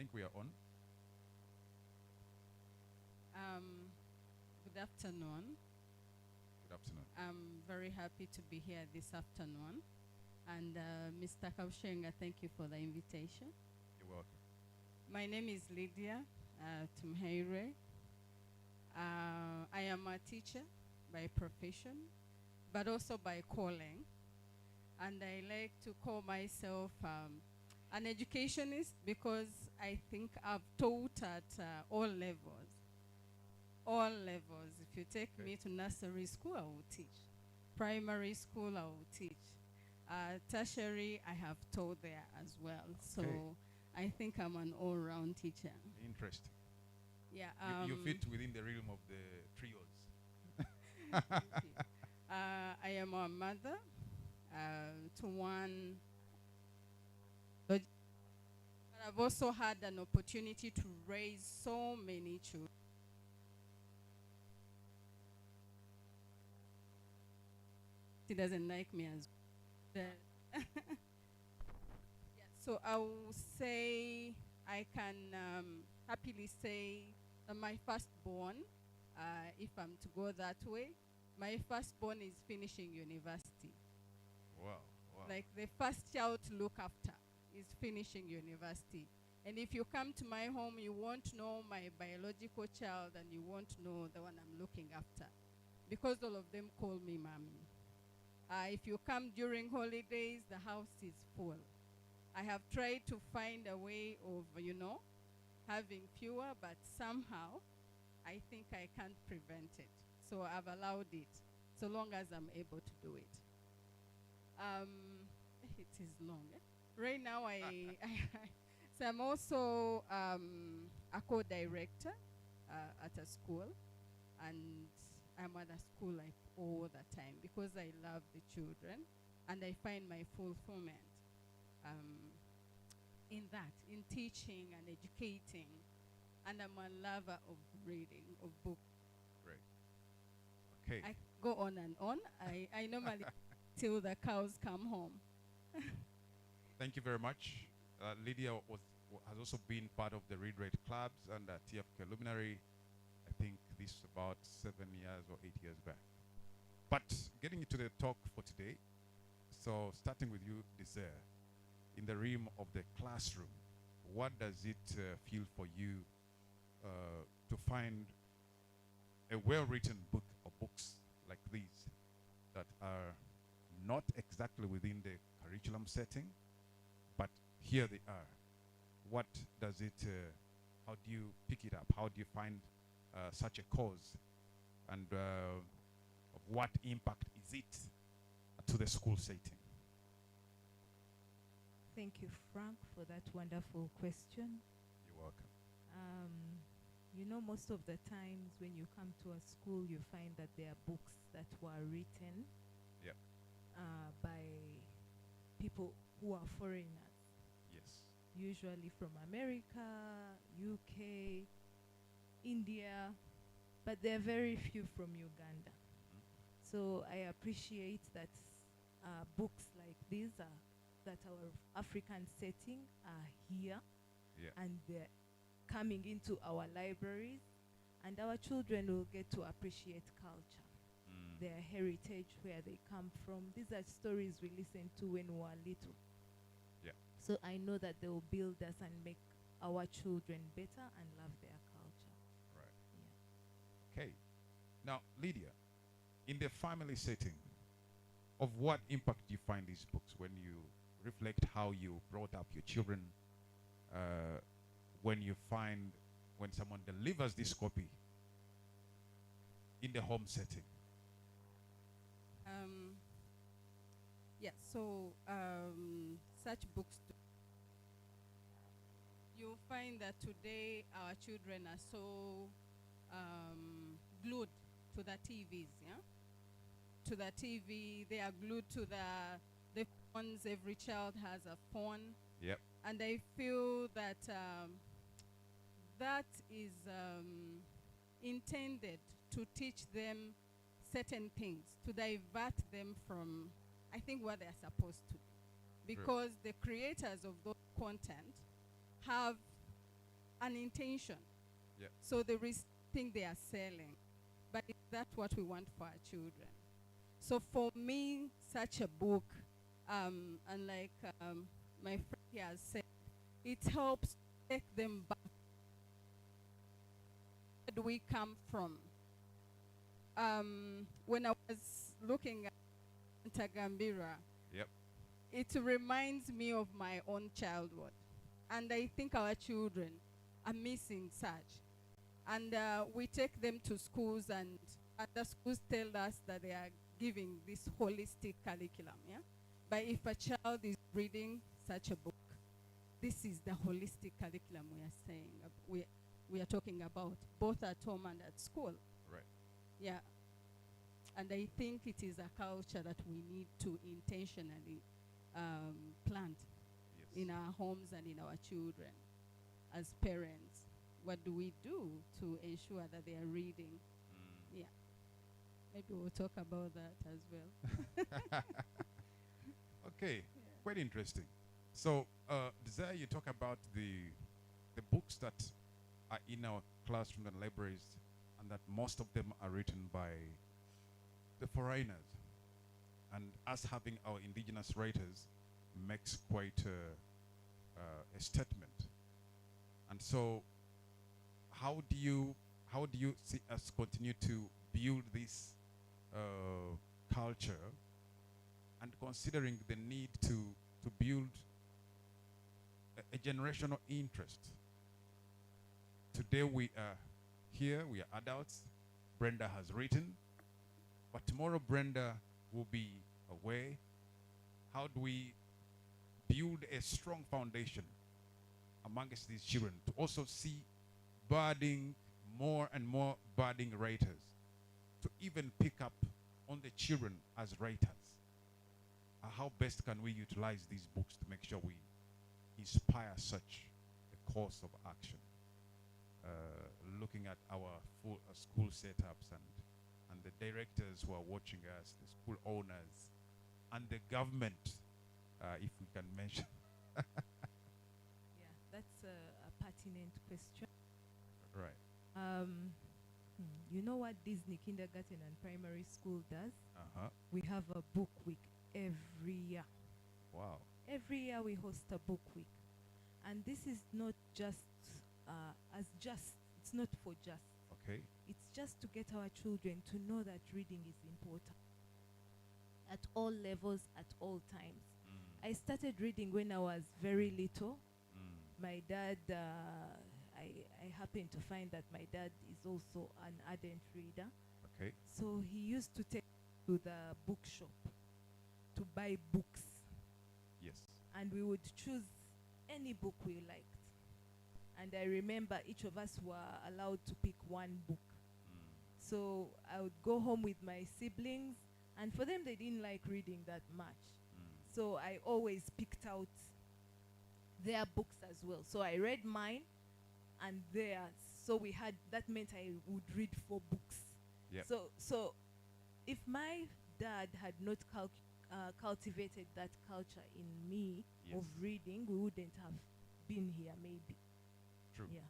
think we are on. Good afternoon. Good afternoon. I'm very happy to be here this afternoon. And Mr. Kaushenga, thank you for the invitation. You're welcome. My name is Lydia Tumheire. I am a teacher by profession, but also by calling. And I like to call myself an educationist because I think I've taught at all levels. All levels. If you take me to nursery school, I will teach. Primary school, I will teach. Tertiary, I have taught there as well. So I think I'm an all-round teacher. Interesting. Yeah. You fit within the realm of the trios. Thank you. I am a mother to one. But I've also had an opportunity to raise so many children. He doesn't like me as well. Yeah, so I will say, I can happily say that my firstborn, if I'm to go that way, my firstborn is finishing university. Wow. Like the first child to look after is finishing university. And if you come to my home, you won't know my biological child and you won't know the one I'm looking after, because all of them call me mommy. If you come during holidays, the house is full. I have tried to find a way of, having fewer, but somehow I think I can't prevent it. So I've allowed it, so long as I'm able to do it. It is long. Right now, so I'm also a co-director at a school, and I'm at a school like all the time because I love the children and I find my fulfillment in that, in teaching and educating, and I'm a lover of reading, of books. Great. Okay. I go on and on. I normally till the cows come home. Thank you very much. Lydia has also been part of the Read Rate clubs and TFK Luminary. I think this is about 7 years or 8 years back. But getting into the talk for today, so starting with you, Desire, in the realm of the classroom, what does it feel for you to find a well-written book or books like these that are not exactly within the curriculum setting, but here they are? What does it, how do you pick it up? How do you find such a cause? And of what impact is it to the school setting? Thank you, Frank, for that wonderful question. You're welcome. Most of the times when you come to a school, you find that there are books that were written by people who are foreigners. Yes. Usually from America, UK, India, but there are very few from Uganda. So I appreciate that books like these that our African setting are here, and they're coming into our libraries, and our children will get to appreciate culture, their heritage, where they come from. These are stories we listened to when we were little. Yeah. So I know that they will build us and make our children better and love their culture. Right. Yeah. Okay. Now, Lydia, in the family setting, of what impact do you find these books when you reflect how you brought up your children, when someone delivers this copy in the home setting? So such books, you'll find that today our children are so glued to the TVs, to the TV. They are glued to the phones. Every child has a phone. Yep. And I feel that that is intended to teach them certain things, to divert them from, I think, what they're supposed to do. Because the creators of those content have an intention. Yeah. So there is thing they are selling, but is that what we want for our children? So for me, such a book, and like my friend here has said, it helps take them back. Where do we come from? When I was looking at Ntagambira, Yep. it reminds me of my own childhood. And I think our children are missing such. And we take them to schools, and the schools tell us that they are giving this holistic curriculum, yeah? But if a child is reading such a book, this is the holistic curriculum we are saying, we are talking about, both at home and at school. Right. Yeah. And I think it is a culture that we need to intentionally plant Yes. in our homes and in our children. As parents, what do we do to ensure that they are reading? Mm. Yeah. Maybe we'll talk about that as well. Okay. Yeah. Quite interesting. So, Desire, you talk about the books that are in our classroom and libraries, and that most of them are written by the foreigners. And us having our indigenous writers makes quite a statement. And so, how do you see us continue to build this culture, and considering the need to build a generational interest? Today we are here, we are adults. Brenda has written, but tomorrow Brenda will be away. How do we build a strong foundation amongst these children to also see budding, more and more budding writers, to even pick up on the children as writers? How best can we utilize these books to make sure we inspire such a course of action? Looking at our full school setups and the directors who are watching us, the school owners, and the government, if we can mention. Yeah, that's a pertinent question. Right. You know what Disney Kindergarten and Primary School does? Uh-huh. We have a book week every year. Wow. Every year we host a book week. And this is not just it's not for just. Okay. It's just to get our children to know that reading is important. At all levels, at all times. Mm. I started reading when I was very little. Mm. My dad, I happened to find that my dad is also an ardent reader. Okay. So he used to take to the bookshop to buy books. Yes. And we would choose any book we liked. And I remember each of us were allowed to pick one book. Mm. So I would go home with my siblings, and for them they didn't like reading that much. Mm. So I always picked out their books as well. So I read mine and theirs. So we had, that meant I would read 4 books. Yep. So if my dad had not cultivated that culture in me Yes. of reading, we wouldn't have been here maybe. True. Yeah.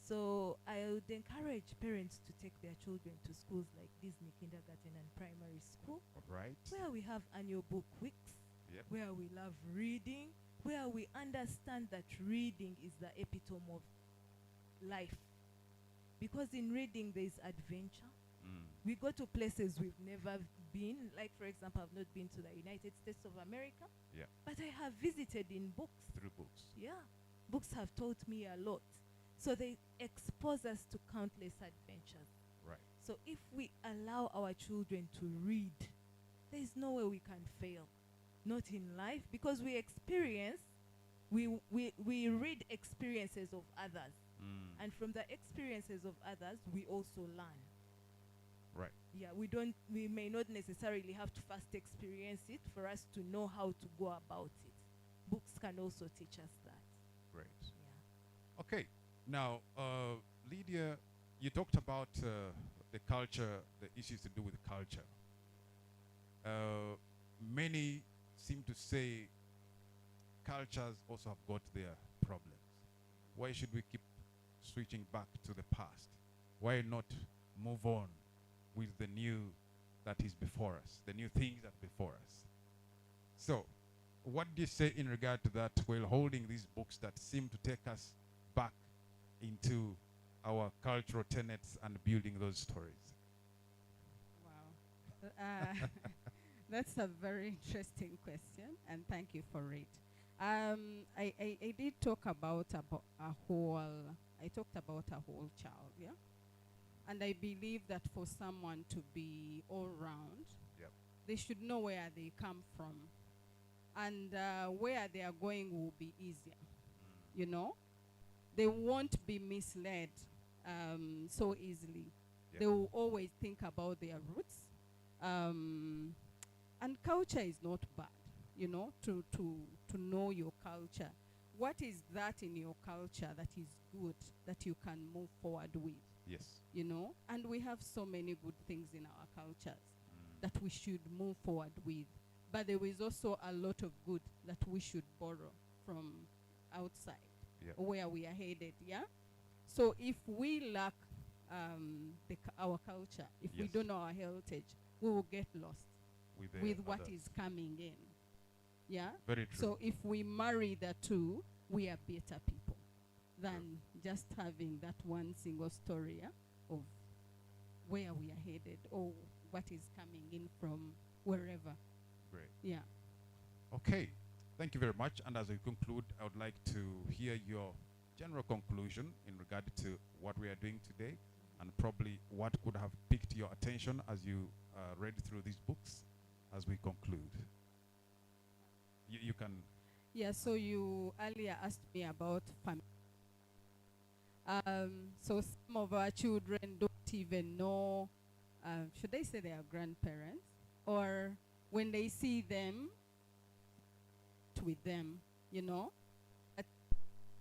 So I would encourage parents to take their children to schools like Disney Kindergarten and Primary School, All right. where we have annual book weeks, Yep. where we love reading, where we understand that reading is the epitome of life. Because in reading there is adventure. Mm. We go to places we've never been. Like, for example, I've not been to the United States of America. Yeah. But I have visited in books. Through books. Yeah. Books have taught me a lot. So they expose us to countless adventures. Right. So if we allow our children to read, there is no way we can fail. Not in life, because we experience, we read experiences of others. Mm. And from the experiences of others, we also learn. Right. Yeah, we may not necessarily have to first experience it for us to know how to go about it. Books can also teach us that. Great. Yeah. Okay. Now, Lydia, you talked about the culture, the issues to do with culture. Many seem to say cultures also have got their problems. Why should we keep switching back to the past? Why not move on with the new that is before us, the new things that are before us? So, what do you say in regard to that while holding these books that seem to take us back into our cultural tenets and building those stories? Wow. That's a very interesting question, and thank you for it. I did talk about a whole, I talked about a whole child, yeah? And I believe that for someone to be all round, Yep. they should know where they come from. And where they are going will be easier, you know? They won't be misled so easily. Yep. They will always think about their roots. And culture is not bad, you know, to know your culture. What is that in your culture that is good, that you can move forward with? Yes. You know, and we have so many good things in our cultures that we should move forward with. But there is also a lot of good that we should borrow from outside, Yep. where we are headed, yeah? So if we lack our culture, if we Yes. don't know our heritage, we will get lost the with what others. is coming in, yeah? Very true. So if we marry the two, we are better people than just having that one single story, yeah, of where we are headed or what is coming in from wherever. Great. Yeah. Okay. Thank you very much. And as we conclude, I would like to hear your general conclusion in regard to what we are doing today, and probably what could have piqued your attention as you read through these books as we conclude. You can. Yeah, so you earlier asked me about family. So some of our children don't even know, should I say they are grandparents? Or when they see them, with them, you know?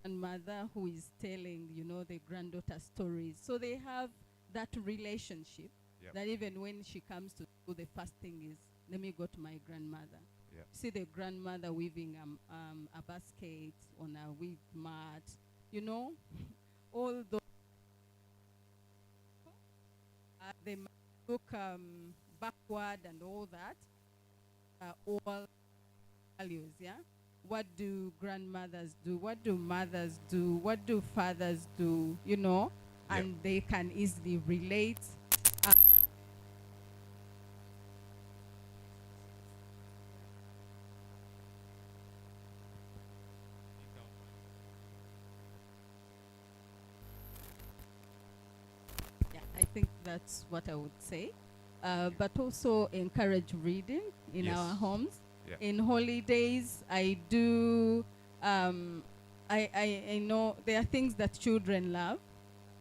And mother who is telling, you know, the granddaughter stories. So they have that relationship. Yep. That even when she comes to school, the first thing is, let me go to my grandmother. Yep. See the grandmother weaving a basket on a weave mat, you know, all those. They might look backward and all that, all values, yeah? What do grandmothers do? What do mothers do? What do fathers do? You know, Yep. and they can easily relate. Yeah, I think that's what I would say. But also encourage reading in Yes. our homes. Yeah. In holidays, I do, I know there are things that children love.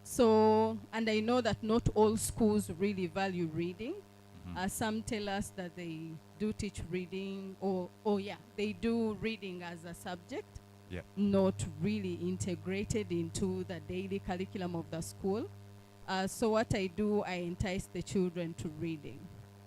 So, and I know that not all schools really value reading. Some tell us that they do teach reading, or yeah, they do reading as a subject, Yeah. not really integrated into the daily curriculum of the school. So what I do, I entice the children to reading.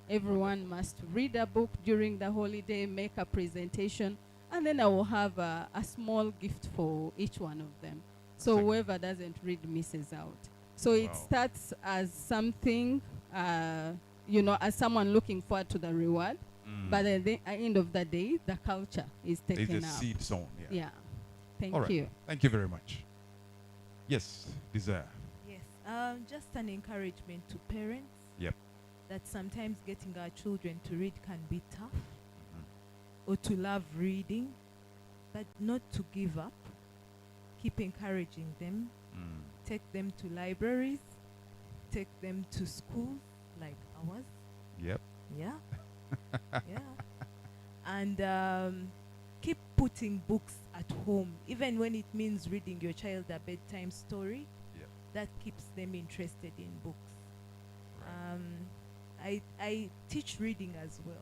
Everyone must read a book during the holiday, make a presentation, and then I will have a small gift for each one of them. So That's a- whoever doesn't read misses out. So it Wow. starts as something, you know, as someone looking forward to the reward, but at the end of the day, the culture is There's taken a up. seed sown. Yeah. Yeah. Thank All right. you. Thank you very much. Yes, Desire. Yes, just an encouragement to parents. Yep. That sometimes getting our children to read can be tough, or to love reading, but not to give up. Keep encouraging them. Take them to libraries. Take them to schools like ours. Yep. Yeah. Yeah. And keep putting books at home, even when it means reading your child a bedtime story. Yep. That keeps them interested in books. Right. I teach reading as well.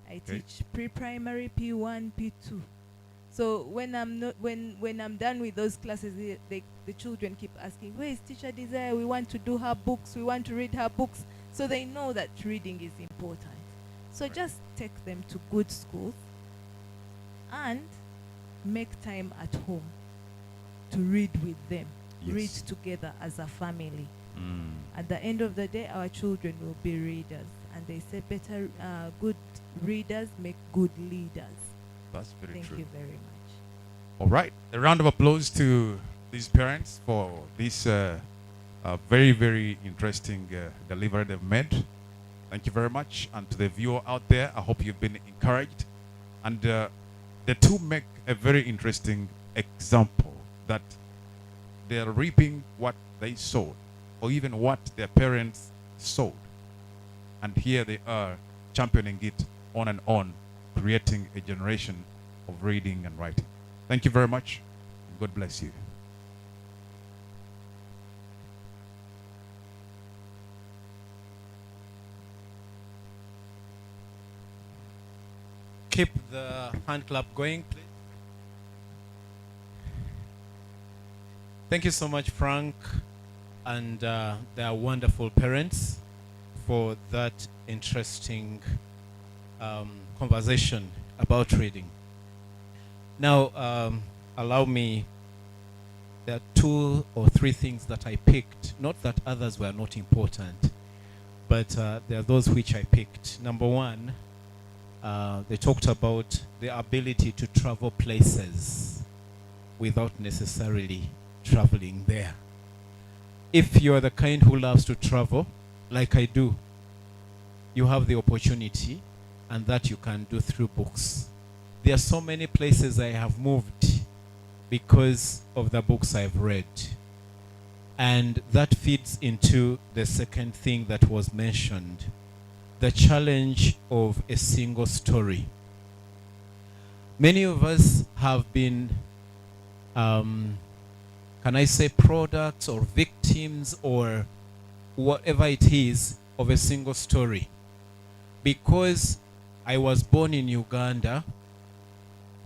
I Okay. teach pre-primary, P1, P2. So when I'm done with those classes, the children keep asking, "Where is Teacher Desire? We want to do her books. We want to read her books." So they know that reading is important. So Right. just take them to good schools and make time at home to read with them. read Yes. together as a family. Mm. At the end of the day, our children will be readers, and they say better, good readers make good leaders. That's very Thank true. you very much. All right. A round of applause to these parents for this very, very interesting delivery they've made. Thank you very much. And to the viewer out there, I hope you've been encouraged. And the two make a very interesting example that they're reaping what they sowed, or even what their parents sowed. And here they are championing it on and on, creating a generation of reading and writing. Thank you very much. And God bless you. Keep the hand clap going, please. Thank you so much, Frank, and their wonderful parents for that interesting conversation about reading. Now, allow me, there are 2 or 3 things that I picked, not that others were not important, but there are those which I picked. Number 1, they talked about the ability to travel places without necessarily traveling there. If you're the kind who loves to travel, like I do, you have the opportunity, and that you can do through books. There are so many places I have moved because of the books I've read. And that feeds into the second thing that was mentioned, the challenge of a single story. Many of us have been, can I say, products or victims or whatever it is of a single story. Because I was born in Uganda,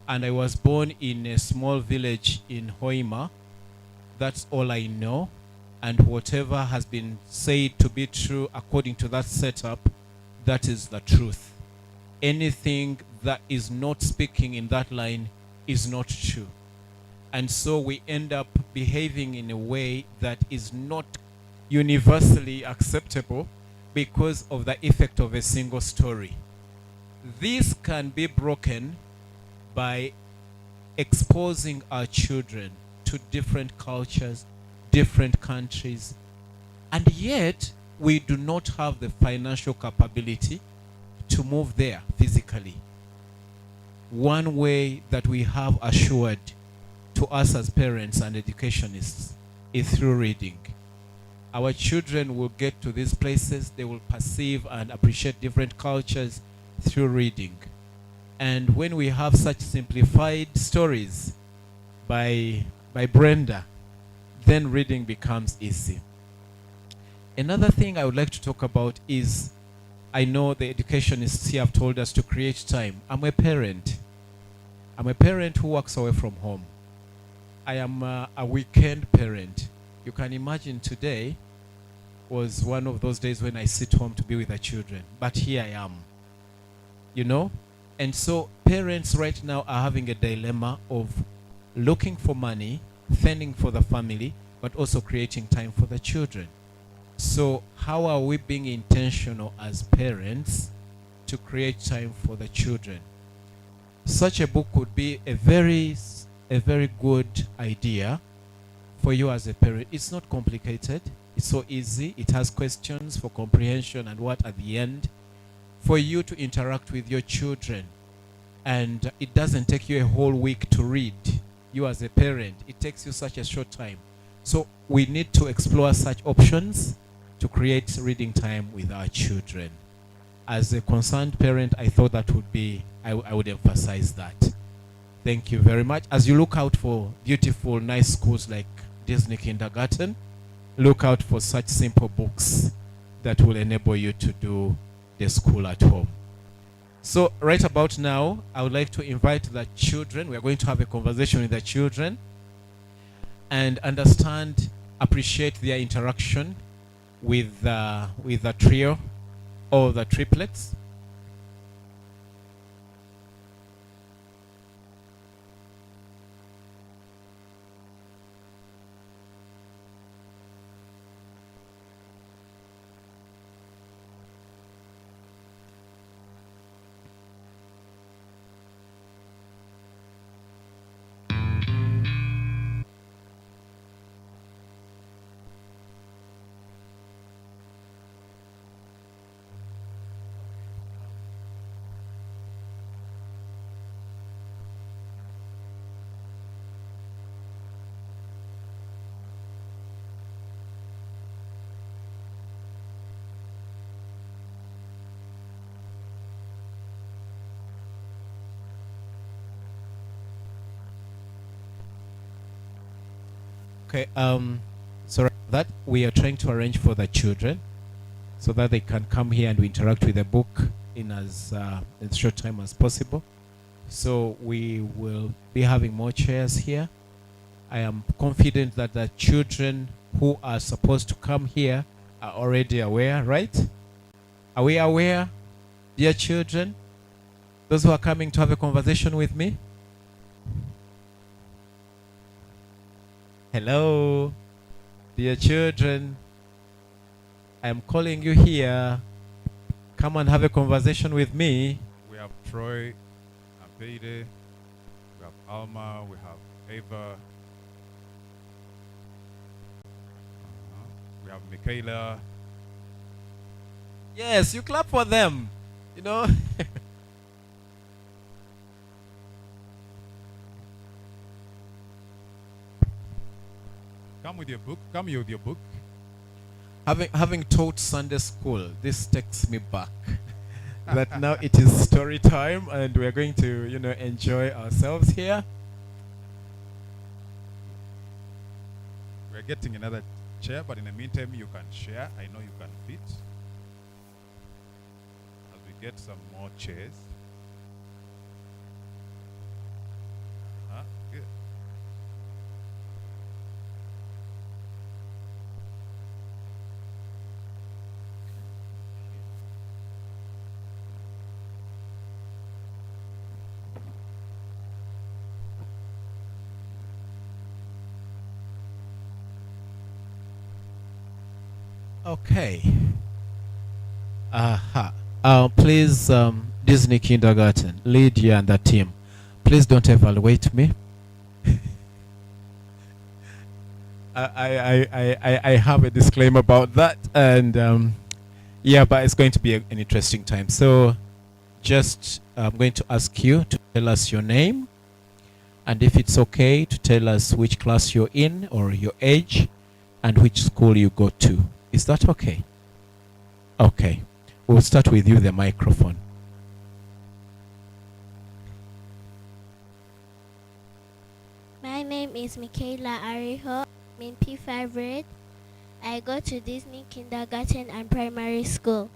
and I was born in a small village in Hoima, that's all I know. And whatever has been said to be true according to that setup, that is the truth. Anything that is not speaking in that line is not true. And so we end up behaving in a way that is not universally acceptable because of the effect of a single story. This can be broken by exposing our children to different cultures, different countries, and yet we do not have the financial capability to move there physically. One way that we have assured to us as parents and educationists is through reading. Our children will get to these places, they will perceive and appreciate different cultures through reading. And when we have such simplified stories by Brenda, then reading becomes easy. Another thing I would like to talk about is, I know the educationists here have told us to create time. I'm a parent. I'm a parent who works away from home. I am a weekend parent. You can imagine today was one of those days when I sit home to be with the children. But here I am. You know? And so parents right now are having a dilemma of looking for money, fending for the family, but also creating time for the children. So how are we being intentional as parents to create time for the children? Such a book would be a very good idea for you as a parent. It's not complicated. It's so easy. It has questions for comprehension and what at the end, for you to interact with your children. And it doesn't take you a whole week to read. You as a parent, it takes you such a short time. So we need to explore such options to create reading time with our children. As a concerned parent, I thought that would be, I would emphasize that. Thank you very much. As you look out for beautiful, nice schools like Disney Kindergarten, look out for such simple books that will enable you to do the school at home. So right about now, I would like to invite the children. We are going to have a conversation with the children and understand, appreciate their interaction with the trio or the triplets. Okay. Sorry that we are trying to arrange for the children so that they can come here and we interact with the book in as short time as possible. So we will be having more chairs here. I am confident that the children who are supposed to come here are already aware, right? Are we aware, dear children? Those who are coming to have a conversation with me? Hello, dear children. I am calling you here. Come and have a conversation with me. We have Troy, Abede, we have Alma, we have Ava, we have Michaela. Yes, you clap for them. You know. Come with your book. Come here with your book. Having taught Sunday school, this takes me back. That now it is story time and we are going to, enjoy ourselves here. We're getting another chair, but in the meantime, you can share. I know you can fit. As we get some more chairs. Good. Okay. Please, Disney Kindergarten, Lydia and the team, please don't evaluate me. I have a disclaimer about that, and yeah, but it's going to be an interesting time. So, just I'm going to ask you to tell us your name, and if it's okay, to tell us which class you're in or your age, and which school you go to. Is that okay? Okay. We'll start with you, the microphone. My name is Michaela Ariho. I'm in P5 grade. I go to Disney Kindergarten and Primary School.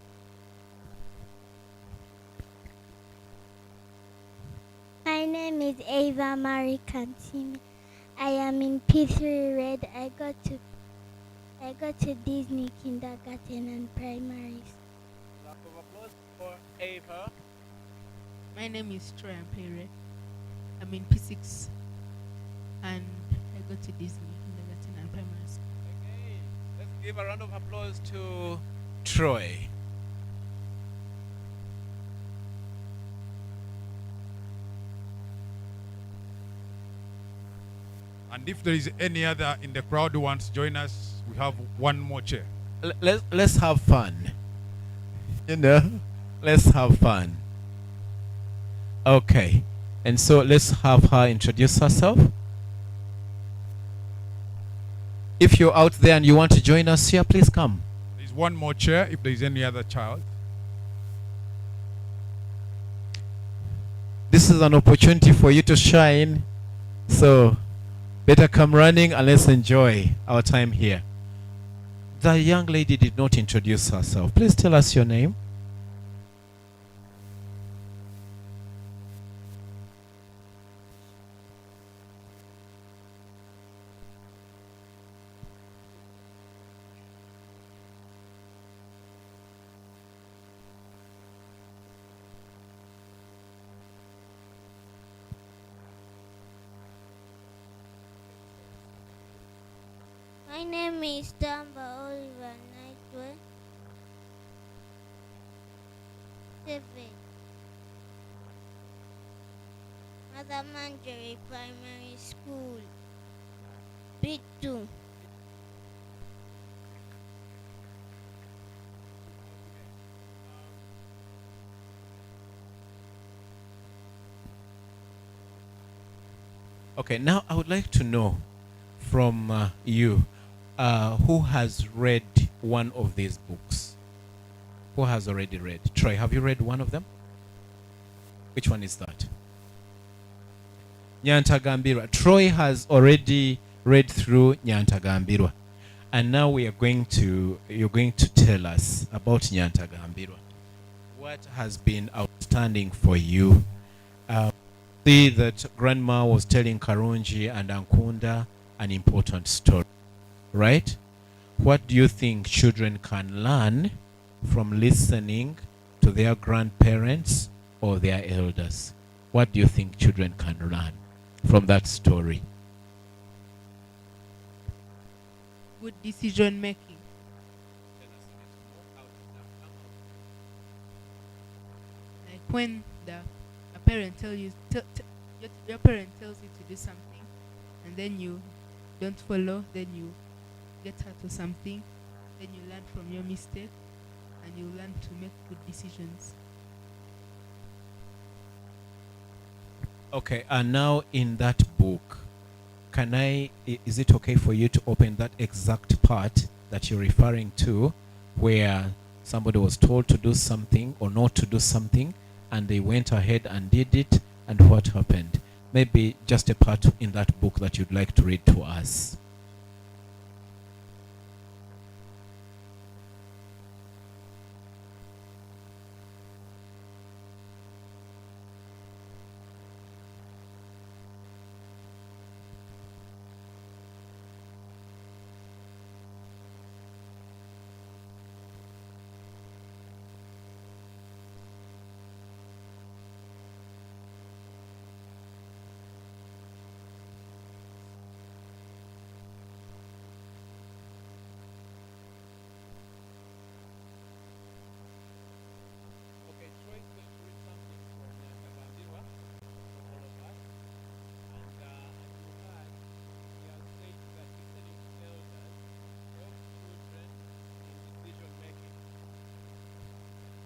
My name is Ava Marie Kantime. I am in P3 grade. I go to Disney Kindergarten and Primary School. Round of applause for Ava. My name is Troy Ampere. I'm in P6 and I go to Disney Kindergarten and Primary School. Okay, let's give a round of applause to Troy. And if there is any other in the crowd who wants to join us, we have one more chair. Let's have fun. Let's have fun. Okay, and so let's have her introduce herself. If you're out there and you want to join us here, please come. There's one more chair if there is any other child. This is an opportunity for you to shine. So better come running and let's enjoy our time here. The young lady did not introduce herself. Please tell us your name. My name is Tamba Oliver Nightway. 7. Mother Manjari Primary School. B2. Okay, now I would like to know from you, who has read one of these books? Who has already read? Troy, have you read one of them? Which one is that? Nyantagambira. Troy has already read through Nyantagambirwa. And now you're going to tell us about Nyantagambirwa. What has been outstanding for you? See that Grandma was telling Karunji and Ankunda an important story, right? What do you think children can learn from listening to their grandparents or their elders? What do you think children can learn from that story? Good decision making. Like when a parent your parent tells you to do something, and then you don't follow, then you get hurt or something, then you learn from your mistake, and you learn to make good decisions. Okay, and now in that book, is it okay for you to open that exact part that you're referring to, where somebody was told to do something or not to do something, and they went ahead and did it, and what happened? Maybe just a part in that book that you'd like to read to us.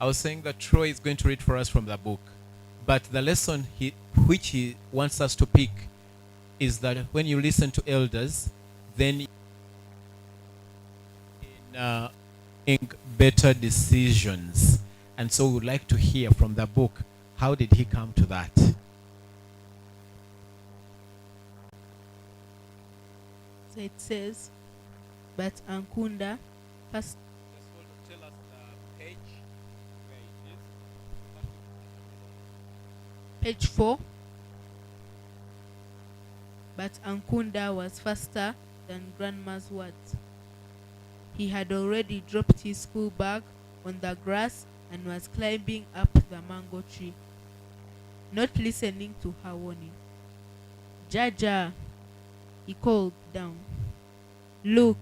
I was saying that Troy is going to read for us from the book. But the lesson which he wants us to pick is that when you listen to elders, then make better decisions. And so we would like to hear from the book, how did he come to that? So it says, but Ankunda first. Tell us the page where it is. Page 4. But Ankunda was faster than Grandma's words. He had already dropped his school bag on the grass and was climbing up the mango tree, not listening to her warning. Jaja, he called down. Look,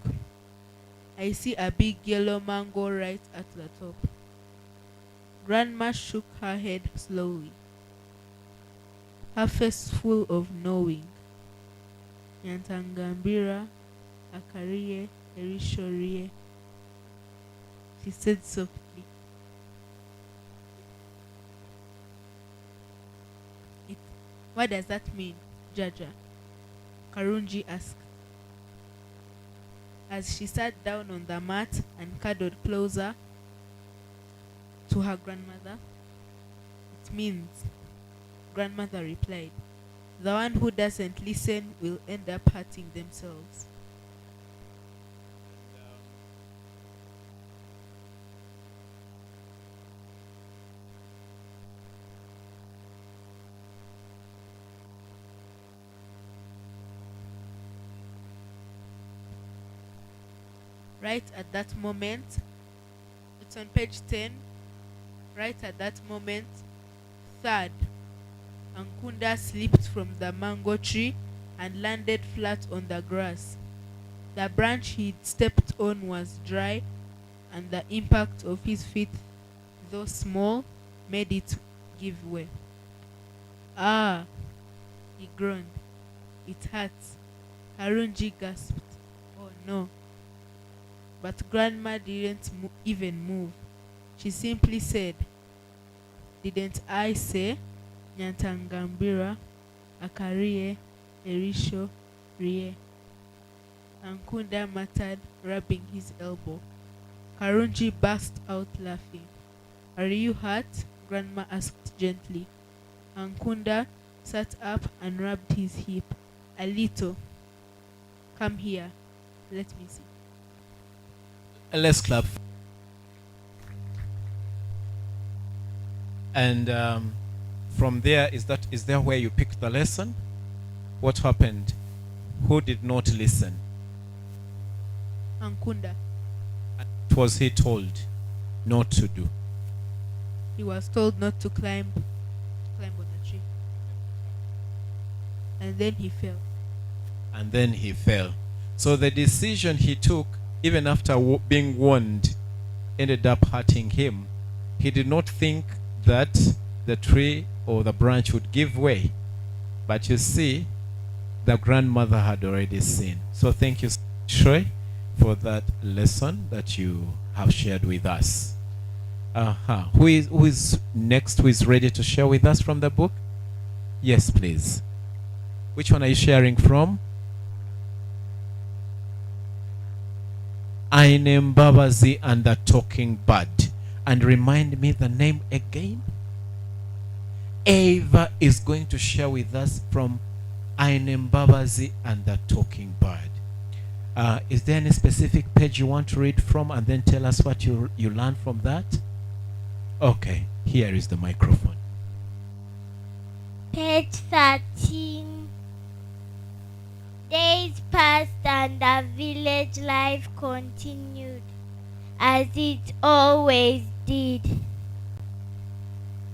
I see a big yellow mango right at the top. Grandma shook her head slowly, her face full of knowing. Nyantangambira, Akariye, Erishorie, she said softly. What does that mean, Jaja? Karunji asked, as she sat down on the mat and cuddled closer to her grandmother. It means, grandmother replied, the one who doesn't listen will end up hurting themselves. Right at that moment, it's on page 10. Right at that moment, third, Ankunda slipped from the mango tree and landed flat on the grass. The branch he'd stepped on was dry, and the impact of his feet, though small, made it give way. Ah, he groaned. It hurts. Karunji gasped. Oh no. But Grandma didn't even move. She simply said, didn't I say, Nyantangambira, Akariye, Erisho, Rie? Ankunda muttered, rubbing his elbow. Karunji burst out laughing. Are you hurt? Grandma asked gently. Ankunda sat up and rubbed his hip. A little. Come here. Let me see. Let's clap. And from there, is there where you picked the lesson? What happened? Who did not listen? Ankunda. What was he told not to do? He was told not to climb on the tree. And then he fell. And then he fell. So the decision he took, even after being warned, ended up hurting him. He did not think that the tree or the branch would give way. But you see, the grandmother had already seen. So thank you, Troy, for that lesson that you have shared with us. Who is next? Who is ready to share with us from the book? Yes, please. Which one are you sharing from? Aine Mbabazi and the Talking Bird. And remind me the name again. Ava is going to share with us from Aine Mbabazi and the Talking Bird. Is there any specific page you want to read from, and then tell us what you learned from that? Okay, here is the microphone. Page 13. Days passed and the village life continued as it always did.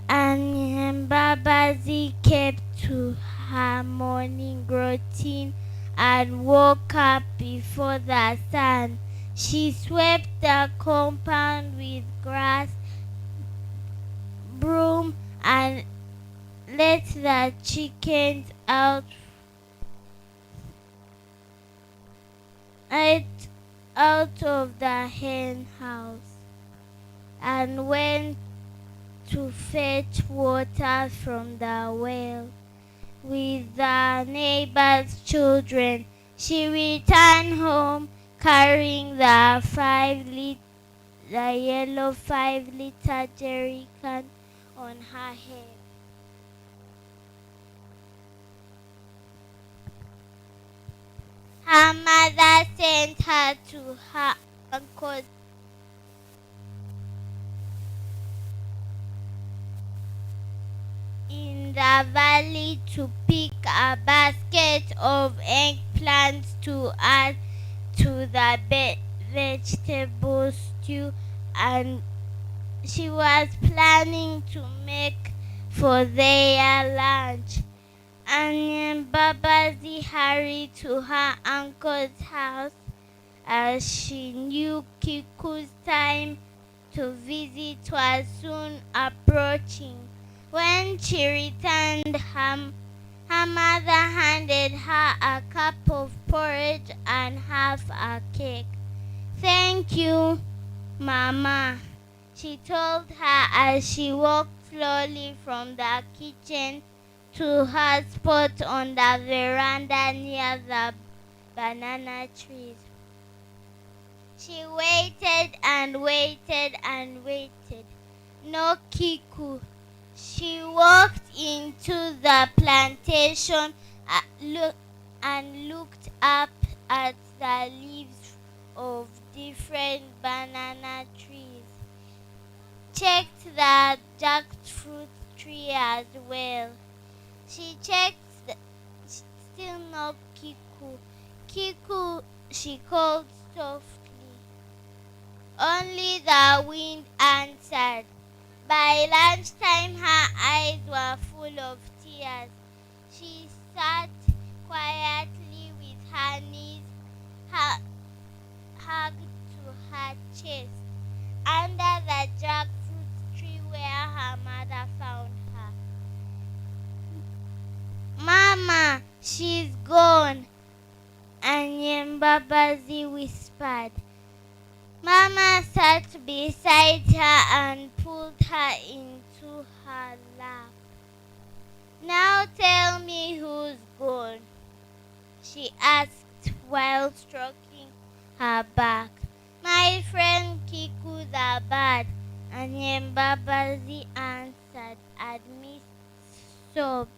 And Babazi kept to her morning routine and woke up before the sun. She swept the compound with grass, broom, and let the chickens out of the hen house, and went to fetch water from the well with the neighbor's children. She returned home carrying the yellow 5-liter jerry can on her head. Her mother sent her to her uncle's in the valley to pick a basket of eggplants to add to the vegetable stew, and she was planning to make for their lunch. And Babazi hurried to her uncle's house as she knew Kiku's time to visit was soon approaching. When she returned, her mother handed her a cup of porridge and half a cake. "Thank you, Mama," she told her as she walked slowly from the kitchen to her spot on the veranda near the banana trees. She waited and waited and waited. No Kiku. She walked into the plantation and looked up at the leaves of different banana trees. Checked the jackfruit tree as well. She checked, still no Kiku. "Kiku," she called softly. Only the wind answered. By lunchtime, her eyes were full of tears. She sat quietly with her knees hugged to her chest under the jackfruit tree where her mother found her. "Mama, she's gone," Anyembabazi whispered. Mama sat beside her and pulled her into her lap. "Now tell me who's gone," she asked while stroking her back. "My friend Kiku the bird," Anyembabazi answered amidst sobs.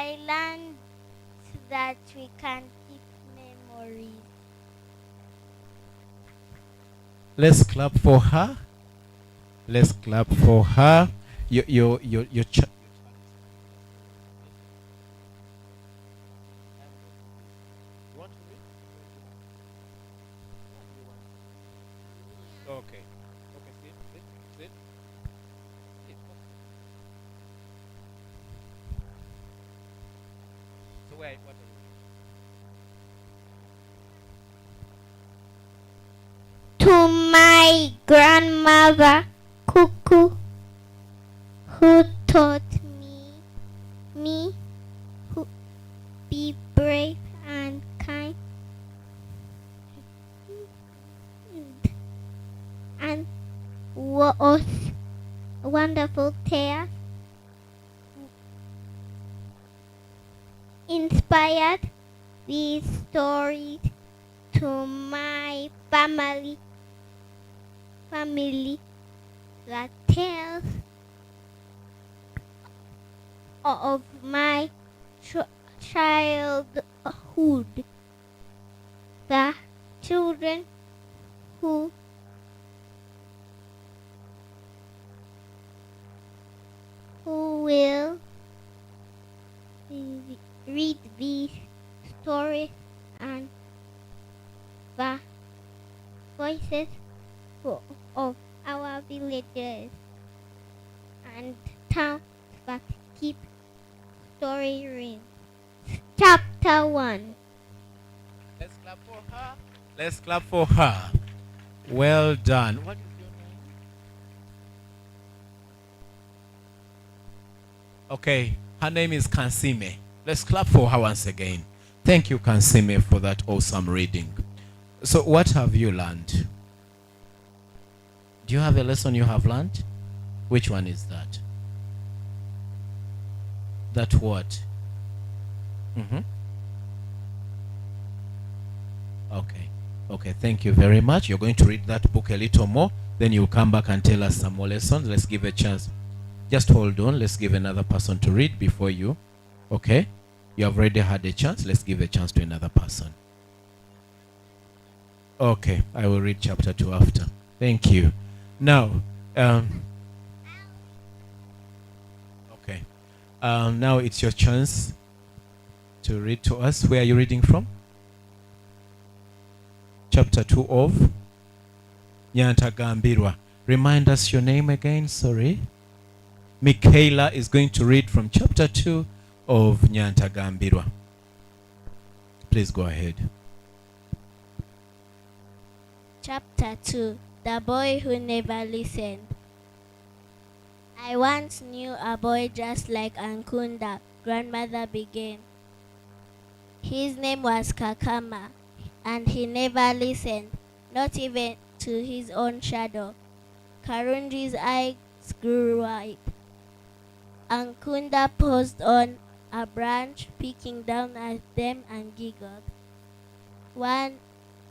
I learned that we can keep memories. Let's clap for her. Let's clap for her. Your Okay. Okay, sit. So wait, what To my grandmother, Cuckoo, who taught me who be brave and kind, and was wonderful tales, inspired these stories to my family that tells of my childhood, the children who will read these stories and the voices of our villages and towns that keep story ring. Chapter 1. Let's clap for her. Let's clap for her. Well done. What is your name? Okay, her name is Kansime. Let's clap for her once again. Thank you, Kansime, for that awesome reading. So what have you learned? Do you have a lesson you have learned? Which one is that? That what? Okay, thank you very much. You're going to read that book a little more, then you'll come back and tell us some more lessons. Let's give a chance. Just hold on. Let's give another person to read before you. Okay? You have already had a chance. Let's give a chance to another person. Okay, I will read chapter 2 after. Thank you. Now, okay. Now it's your chance to read to us. Where are you reading from? Chapter 2 of Nyantagambirwa. Remind us your name again, sorry. Michaela is going to read from chapter 2 of Nyantagambirwa. Please go ahead. Chapter 2. The Boy Who Never Listened. I once knew a boy just like Ankunda, grandmother began. His name was Kakama, and he never listened, not even to his own shadow. Karunji's eyes grew wide. Ankunda paused on a branch, peeking down at them and giggled. One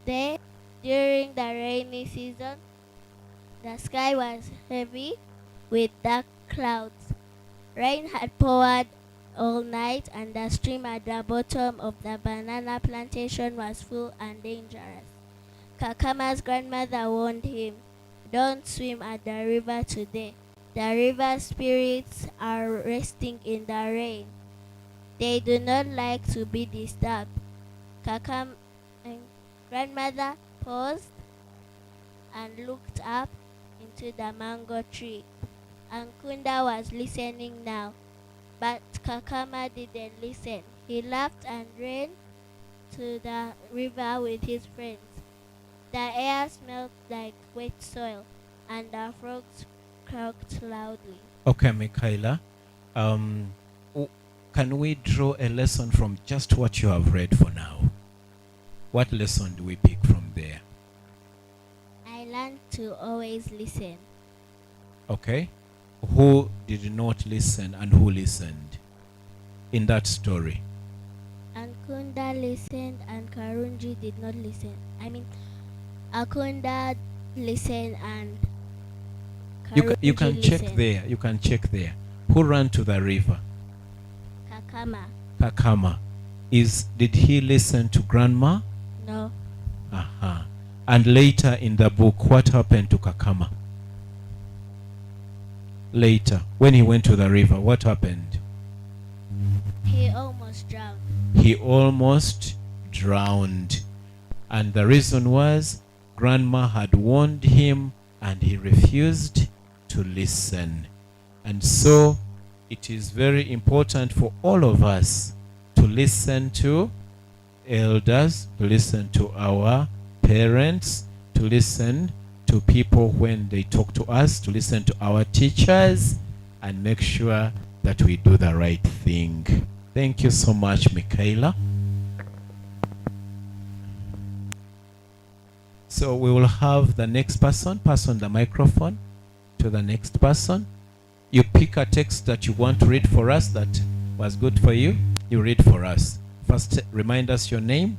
day, during the rainy season, the sky was heavy with dark clouds. Rain had poured all night, and the stream at the bottom of the banana plantation was full and dangerous. Kakama's grandmother warned him, "Don't swim at the river today. The river spirits are resting in the rain. They do not like to be disturbed." Kakama's grandmother paused and looked up into the mango tree. Ankunda was listening now, but Kakama didn't listen. He laughed and ran to the river with his friends. The air smelled like wet soil, and the frogs croaked loudly. Okay, Michaela. Can we draw a lesson from just what you have read for now? What lesson do we pick from there? I learned to always listen. Okay. Who did not listen and who listened in that story? Ankunda listened and Karunji did not listen. Akunda listened and Karunji you can listened. check there. You can check there. Who ran to the river? Kakama. Kakama. Did he listen to grandma? No. And later in the book, what happened to Kakama? Later, when he went to the river, what happened? He almost drowned. He almost drowned. And the reason was grandma had warned him and he refused to listen. And so it is very important for all of us to listen to elders, to listen to our parents, to listen to people when they talk to us, to listen to our teachers, and make sure that we do the right thing. Thank you so much, Michaela. So we will have the next person pass on the microphone to the next person. You pick a text that you want to read for us that was good for you. You read for us. First, remind us your name,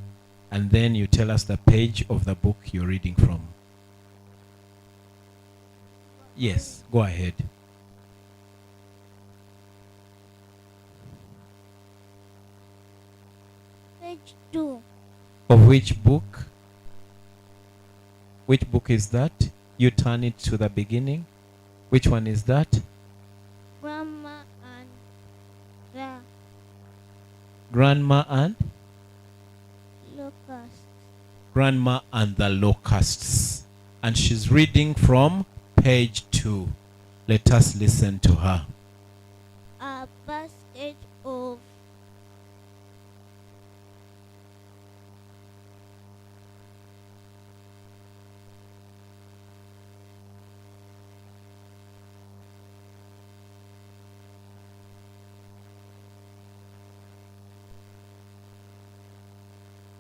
and then you tell us the page of the book you're reading from. Yes, go ahead. Page 2. Of which book? Which book is that? You turn it to the beginning. Which one is that? Grandma and the Grandma and? locust. Grandma and the Locusts. And she's reading from page 2. Let us listen to her. A basket of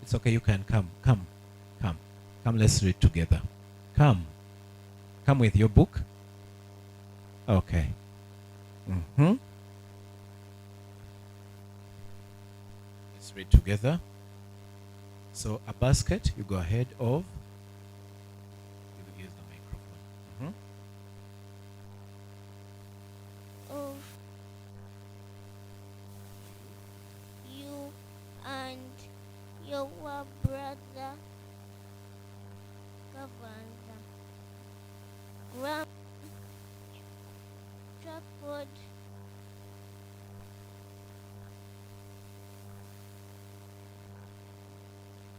It's okay, you can come. Come, let's read together. Come with your book. Okay. Let's read together. So a basket, you go ahead of. Use the microphone. of you and your brother Governor Graham Trafford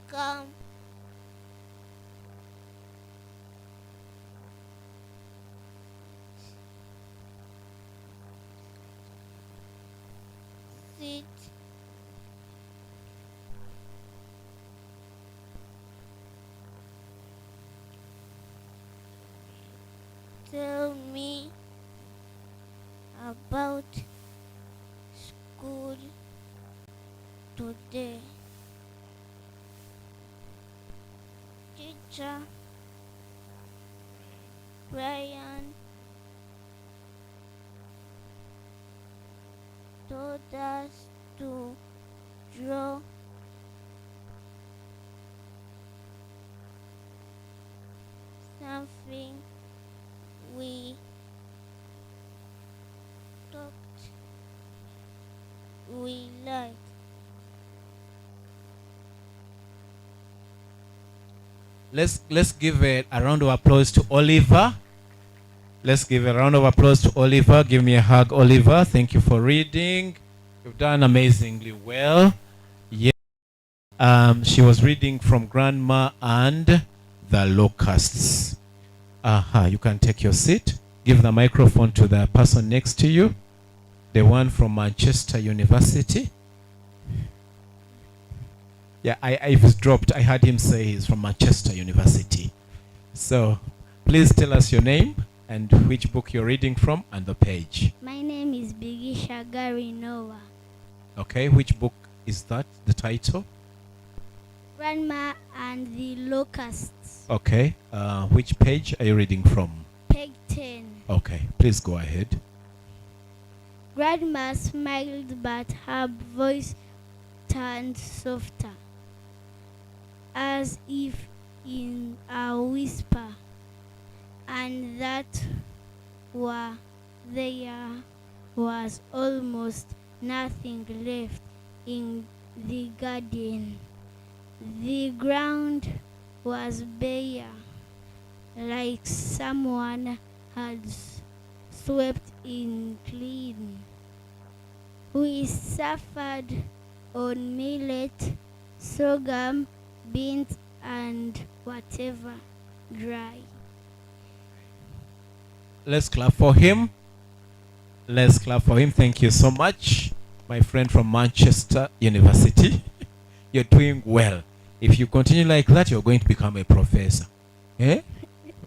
come sit tell me about school today. Teacher Brian told us to draw something we talked we liked. Let's give a round of applause to Oliver. Let's give a round of applause to Oliver. Give me a hug, Oliver. Thank you for reading. You've done amazingly well. Yeah. She was reading from Grandma and the Locusts. You can take your seat. Give the microphone to the person next to you. The one from Manchester University. Yeah, I was dropped. I heard him say he's from Manchester University. So, please tell us your name and which book you're reading from and the page. My name is Bigisha Gary Noah. Okay, which book is that, the title? Grandma and the Locusts. Okay, which page are you reading from? Page 10. Okay, please go ahead. Grandma smiled, but her voice turned softer, as if in a whisper, and there was almost nothing left in the garden. The ground was bare, like someone had swept it clean. We suffered on millet, sorghum, beans, and whatever dry. Let's clap for him. Let's clap for him. Thank you so much, my friend from Manchester University. You're doing well. If you continue like that, you're going to become a professor. Eh?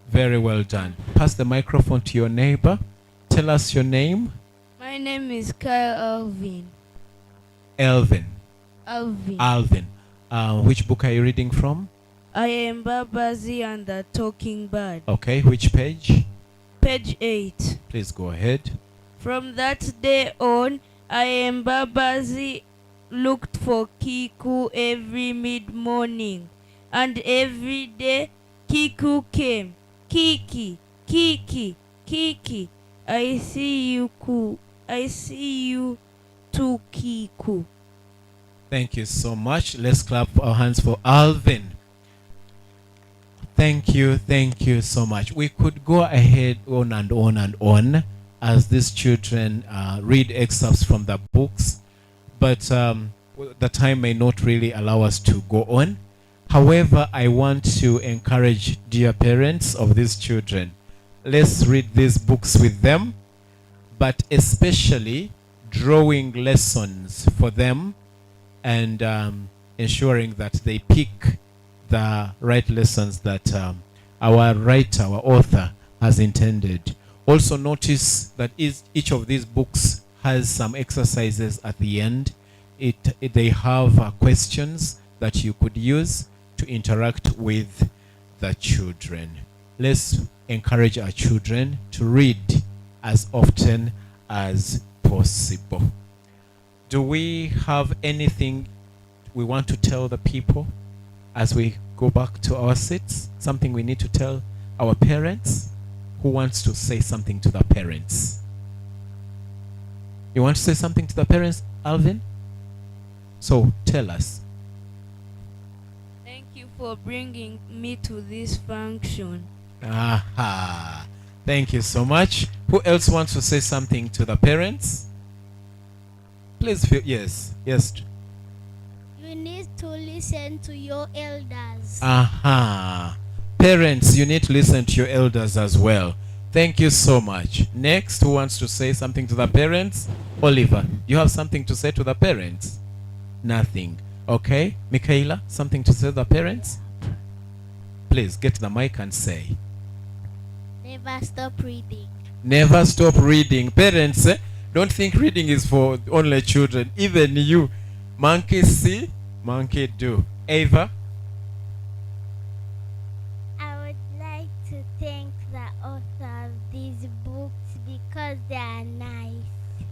Very well done. Pass the microphone to your neighbor. Tell us your name. My name is Kyle Alvin. Elvin. Alvin. Alvin. Which book are you reading from? I am Babazi and the Talking Bird. Okay, which page? Page 8. Please go ahead. From that day on, I am Babazi looked for Kiku every mid-morning, and every day Kiku came. Kiki, Kiki, Kiki, I see you, I see you too, Kiku. Thank you so much. Let's clap our hands for Alvin. Thank you so much. We could go ahead on and on and on as these children read excerpts from the books, but the time may not really allow us to go on. However, I want to encourage dear parents of these children, let's read these books with them, but especially drawing lessons for them and ensuring that they pick the right lessons that our writer, our author, has intended. Also notice that each of these books has some exercises at the end. They have questions that you could use to interact with the children. Let's encourage our children to read as often as possible. Do we have anything we want to tell the people as we go back to our seats? Something we need to tell our parents? Who wants to say something to the parents? You want to say something to the parents, Alvin? So tell us. Thank you for bringing me to this function. Aha. Thank you so much. Who else wants to say something to the parents? Please feel, yes. You need to listen to your elders. Aha. Parents, you need to listen to your elders as well. Thank you so much. Next, who wants to say something to the parents? Oliver, you have something to say to the parents? Nothing. Okay. Michaela, something to say to the parents? Please get the mic and say. Never stop reading. Never stop reading. Parents, don't think reading is for only children. Even you. Monkey see, monkey do. Ava? I would like to thank the author of these books because they are nice.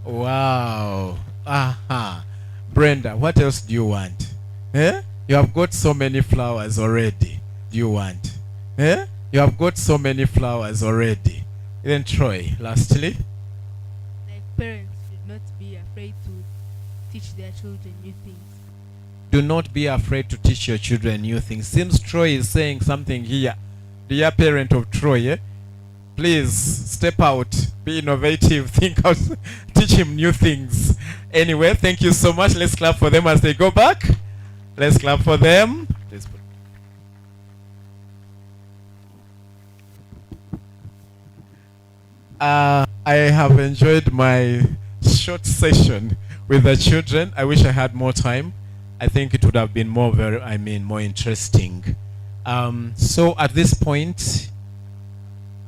Wow. Aha. Brenda, what else do you want? Eh? You have got so many flowers already. Do you want? Eh? You have got so many flowers already. Then Troy, lastly. Like parents should not be afraid to teach their children new things. Do not be afraid to teach your children new things. Seems Troy is saying something here. Dear parent of Troy, eh? Please step out, be innovative, think out, teach him new things. Anyway, thank you so much. Let's clap for them as they go back. Let's clap for them. I have enjoyed my short session with the children. I wish I had more time. I think it would have been more interesting. So at this point,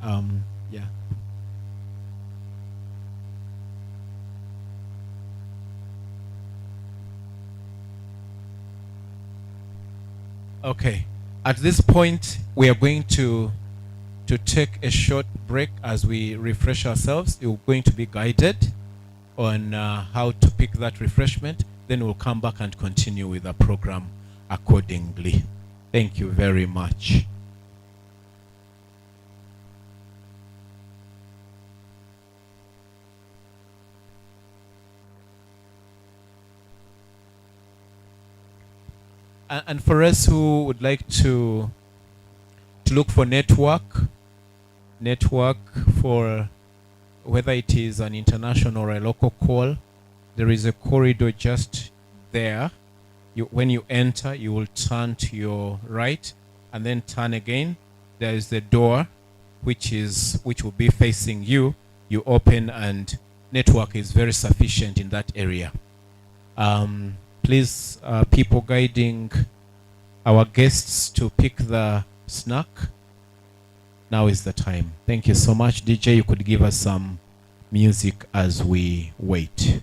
yeah. Okay. At this point, we are going to take a short break as we refresh ourselves. You're going to be guided on how to pick that refreshment. Then we'll come back and continue with the program accordingly. Thank you very much. And for us who would like to look for network for whether it is an international or a local call, there is a corridor just there. When you enter, you will turn to your right and then turn again. There is the door which will be facing you. You open and network is very sufficient in that area. Please, people guiding our guests to pick the snack, now is the time. Thank you so much. DJ, you could give us some music as we wait.